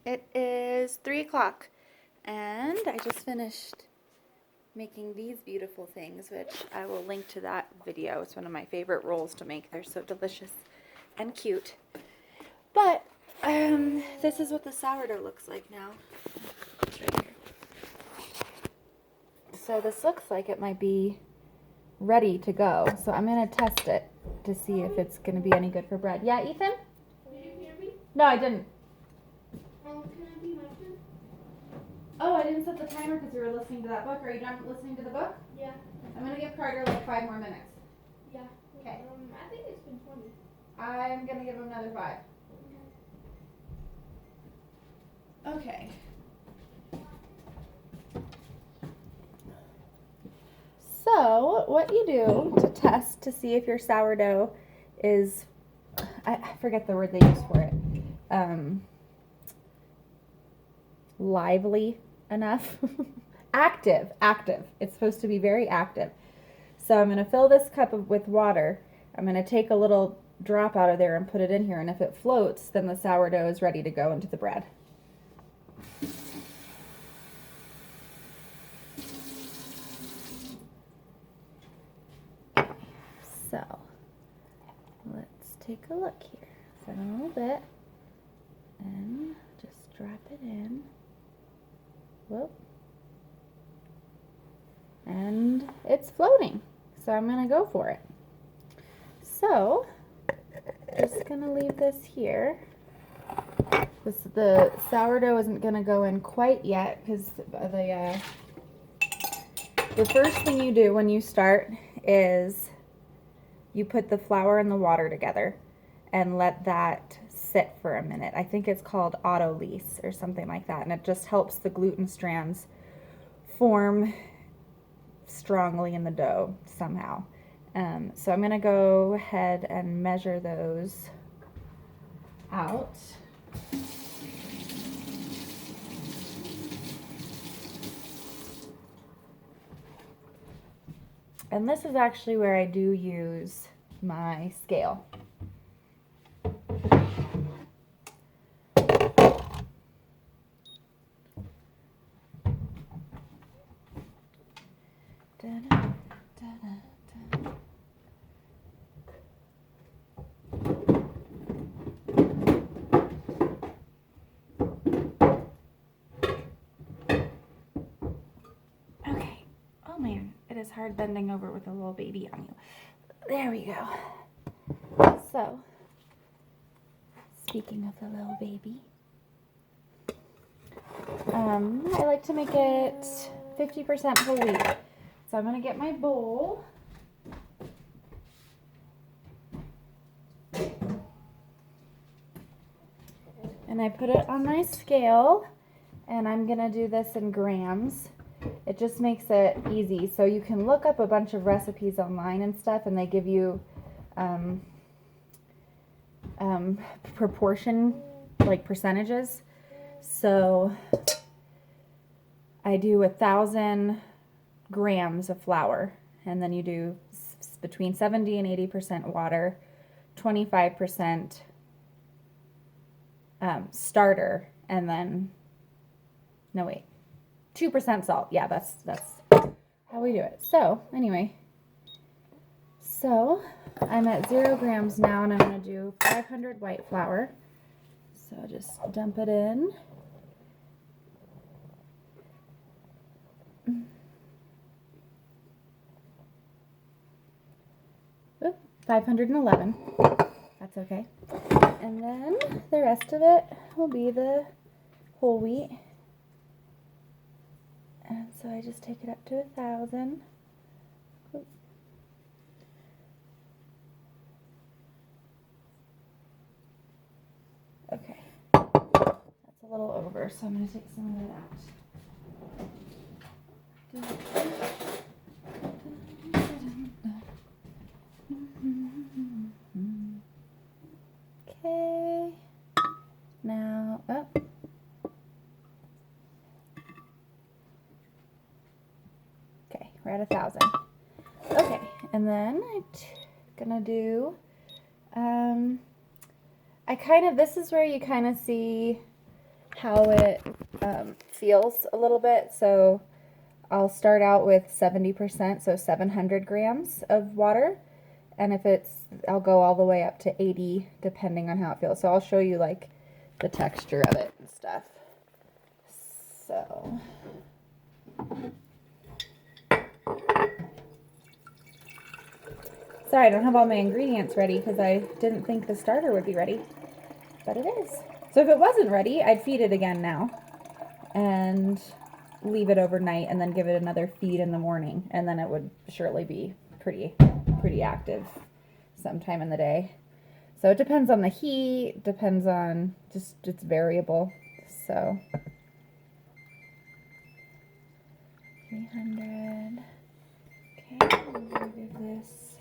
It is 3 o'clock, and I just finished making these beautiful things, which I will link to that video. It's one of my favorite rolls to make. They're so delicious and cute. But this is what the sourdough looks like now. It's right here. So this looks like it might be ready to go. So I'm going to test it to see if it's going to be any good for bread. Yeah, Ethan? Did you hear me? No, I didn't. Can I be my turn? Oh, I didn't set the timer because we were listening to that book. Are you done listening to the book? Yeah. I'm going to give Carter like 5 more minutes. Yeah. Okay. I think it's been 20. I'm going to give him another 5. Okay. So, what you do to test to see if your sourdough is, I forget the word they use for it, lively enough. Active. It's supposed to be very active. So I'm going to fill this cup with water. I'm going to take a little drop out of there and put it in here, and if it floats, then the sourdough is ready to go into the bread. So, let's take a look here. Set a little bit, and just drop it in. Whoop. And it's floating, so I'm going to go for it. So, just going to leave this here. The sourdough isn't going to go in quite yet because the first thing you do when you start is you put the flour and the water together and let that sit for a minute. I think it's called autolyse or something like that, and it just helps the gluten strands form strongly in the dough somehow. So I'm going to go ahead and measure those out. And this is actually where I do use my scale. Okay. Oh man, it is hard bending over with a little baby on you. There we go. So, speaking of the little baby, I like to make it 50% whole wheat. So I'm going to get my bowl. And I put it on my scale, and I'm going to do this in grams. It just makes it easy. So you can look up a bunch of recipes online and stuff, and they give you proportion, like percentages. So I do 1,000 grams of flour, and then you do between 70 and 80% water, 25% starter, and then 2% salt. Yeah, that's how we do it. So anyway, so I'm at 0 grams now, and I'm going to do 500 white flour. So just dump it in. Oop, 511. That's okay. And then the rest of it will be the whole wheat. And so I just take it up to 1,000. Okay. That's a little over, so I'm going to take some of it out. Okay. Now, up. Okay, we're at 1,000. Okay, and then I'm gonna do, this is where you kind of see how it feels a little bit. So I'll start out with 70%, so 700 grams of water. And if I'll go all the way up to 80 depending on how it feels. So I'll show you like the texture of it and stuff. So. Sorry, I don't have all my ingredients ready because I didn't think the starter would be ready, but it is. So if it wasn't ready, I'd feed it again now and leave it overnight and then give it another feed in the morning, and then it would surely be pretty active sometime in the day. So it depends on the heat, depends on it's variable. So 300. Okay, I'm gonna give this.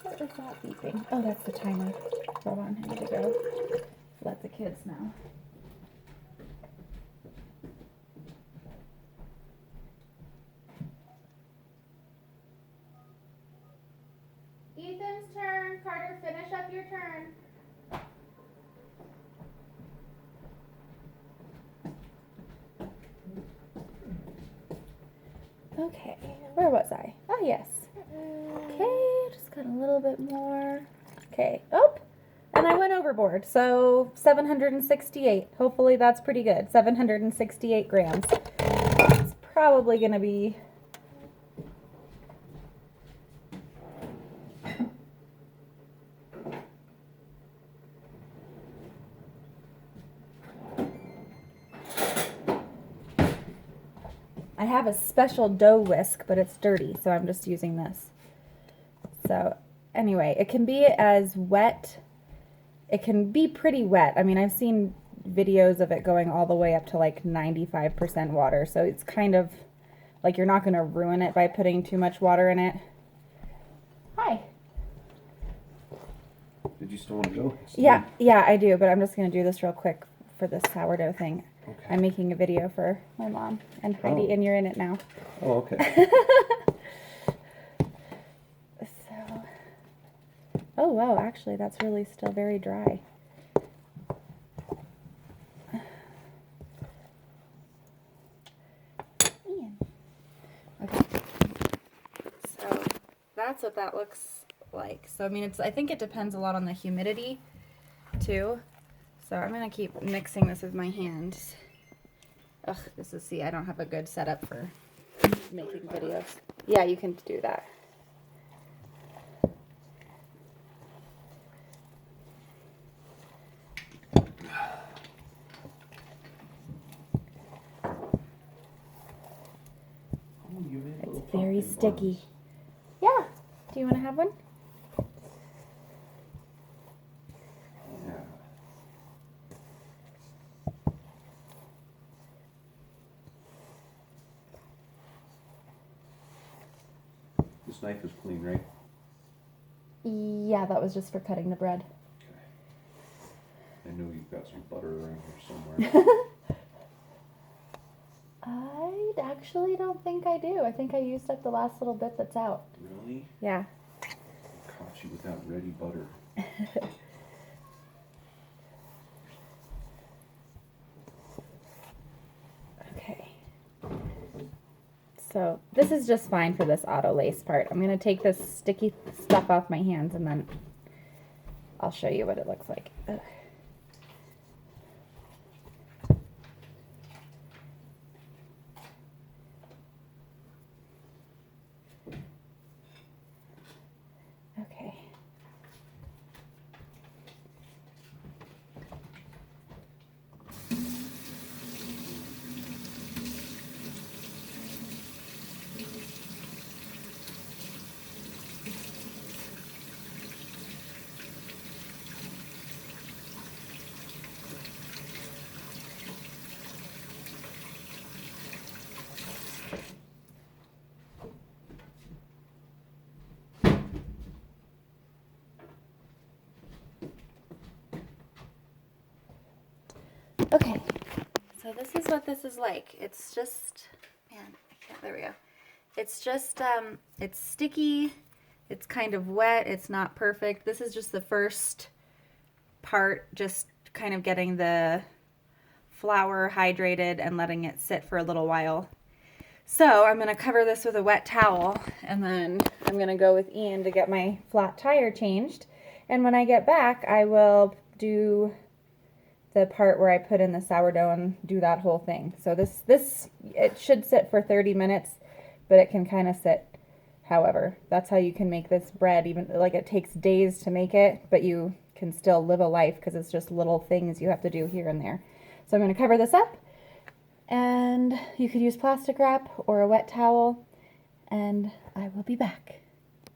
What is that beeping? Oh, that's the timer. Hold on, I need to go let the kids know. Ethan's turn. Carter, finish up your turn. Okay, where was I? Oh, yes. Okay, just got a little bit more. Okay, oh, and I went overboard. So 768. Hopefully that's pretty good. 768 grams. It's probably going to be... I have a special dough whisk, but it's dirty, so I'm just using this. So anyway, it can be as wet. It can be pretty wet. I mean, I've seen videos of it going all the way up to like 95% water. So it's kind of like you're not going to ruin it by putting too much water in it. Hi. Did you still want to go? Yeah, I do, but I'm just going to do this real quick for the sourdough thing. Okay. I'm making a video for my mom and Heidi, and you're in it now. Oh, okay. So, oh wow, actually that's really still very dry. Ian. Okay. So that's what that looks like. So I mean, I think it depends a lot on the humidity too. So I'm gonna keep mixing this with my hands. Ugh, see, I don't have a good setup for making videos. Yeah, you can do that. It's very sticky. Yeah. Do you want to have one? Yeah. This knife is clean, right? Yeah, that was just for cutting the bread. Okay. I know you've got some butter around here somewhere. I actually don't think I do. I think I used up the last little bit that's out. Really? Yeah. Caught you without ready butter. Okay. So this is just fine for this auto lace part. I'm going to take this sticky stuff off my hands and then I'll show you what it looks like. Ugh. Okay. Okay, so this is what this is like. It's just, man, I can't, there we go. It's just, it's sticky, it's kind of wet, it's not perfect. This is just the first part, just kind of getting the flour hydrated and letting it sit for a little while. So I'm going to cover this with a wet towel, and then I'm going to go with Ian to get my flat tire changed. And when I get back, I will do the part where I put in the sourdough and do that whole thing. So it should sit for 30 minutes, but it can kind of sit however. That's how you can make this bread, even like it takes days to make it, but you can still live a life because it's just little things you have to do here and there. So I'm going to cover this up, and you could use plastic wrap or a wet towel, and I will be back.